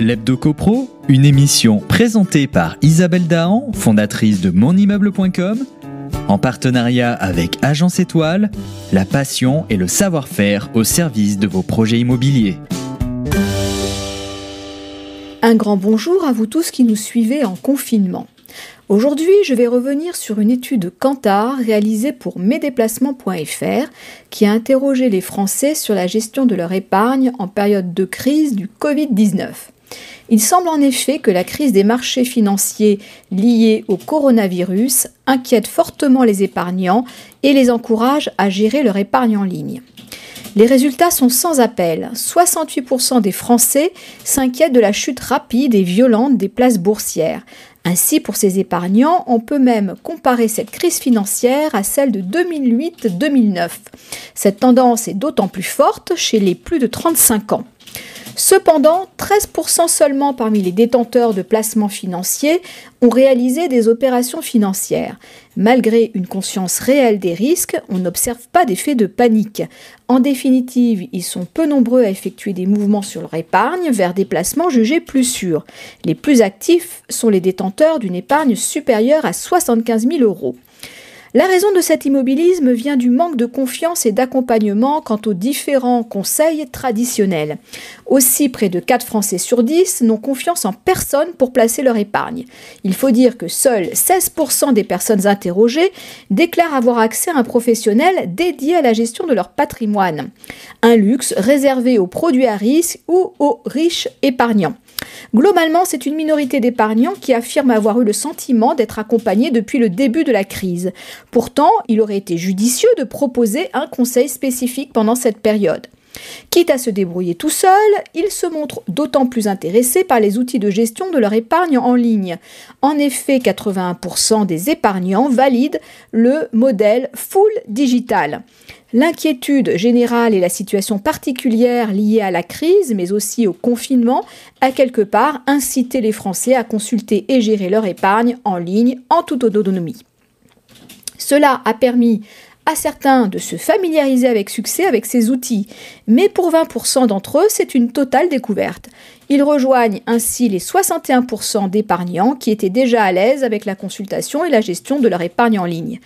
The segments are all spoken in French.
L'Hebdo CoPro, une émission présentée par Isabelle Dahan, fondatrice de monimmeuble.com, en partenariat avec Agence Étoile, la passion et le savoir-faire au service de vos projets immobiliers. Un grand bonjour à vous tous qui nous suivez en confinement. Aujourd'hui, je vais revenir sur une étude Kantar réalisée pour mesdéplacements.fr qui a interrogé les Français sur la gestion de leur épargne en période de crise du Covid-19. Il semble en effet que la crise des marchés financiers liée au coronavirus inquiète fortement les épargnants et les encourage à gérer leur épargne en ligne. Les résultats sont sans appel. 68% des Français s'inquiètent de la chute rapide et violente des places boursières. Ainsi, pour ces épargnants, on peut même comparer cette crise financière à celle de 2008-2009. Cette tendance est d'autant plus forte chez les plus de 35 ans. Cependant, 13% seulement parmi les détenteurs de placements financiers ont réalisé des opérations financières. Malgré une conscience réelle des risques, on n'observe pas d'effet de panique. En définitive, ils sont peu nombreux à effectuer des mouvements sur leur épargne vers des placements jugés plus sûrs. Les plus actifs sont les détenteurs d'une épargne supérieure à 75 000 €. La raison de cet immobilisme vient du manque de confiance et d'accompagnement quant aux différents conseils traditionnels. Aussi, près de 4 Français sur 10 n'ont confiance en personne pour placer leur épargne. Il faut dire que seuls 16% des personnes interrogées déclarent avoir accès à un professionnel dédié à la gestion de leur patrimoine. Un luxe réservé aux produits à risque ou aux riches épargnants. Globalement, c'est une minorité d'épargnants qui affirment avoir eu le sentiment d'être accompagnés depuis le début de la crise. Pourtant, il aurait été judicieux de proposer un conseil spécifique pendant cette période. Quitte à se débrouiller tout seul, ils se montrent d'autant plus intéressés par les outils de gestion de leur épargne en ligne. En effet, 81% des épargnants valident le modèle full digital. L'inquiétude générale et la situation particulière liée à la crise, mais aussi au confinement, a quelque part incité les Français à consulter et gérer leur épargne en ligne en toute autonomie. Cela a permis à certains de se familiariser avec succès avec ces outils, mais pour 20% d'entre eux, c'est une totale découverte. Ils rejoignent ainsi les 61% d'épargnants qui étaient déjà à l'aise avec la consultation et la gestion de leur épargne en ligne.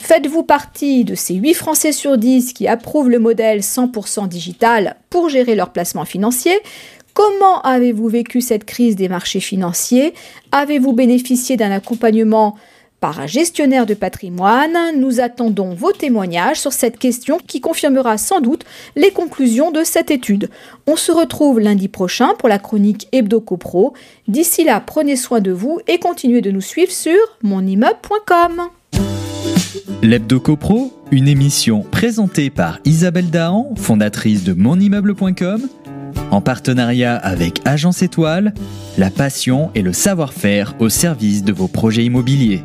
Faites-vous partie de ces 8 Français sur 10 qui approuvent le modèle 100% digital pour gérer leur placement financier? Comment avez-vous vécu cette crise des marchés financiers? Avez-vous bénéficié d'un accompagnement par un gestionnaire de patrimoine? Nous attendons vos témoignages sur cette question qui confirmera sans doute les conclusions de cette étude. On se retrouve lundi prochain pour la chronique Hebdo CoPro. D'ici là, prenez soin de vous et continuez de nous suivre sur monimmeuble.com. L'Hebdo CoPro, une émission présentée par Isabelle Dahan, fondatrice de monimmeuble.com, en partenariat avec Agence Étoile, la passion et le savoir-faire au service de vos projets immobiliers.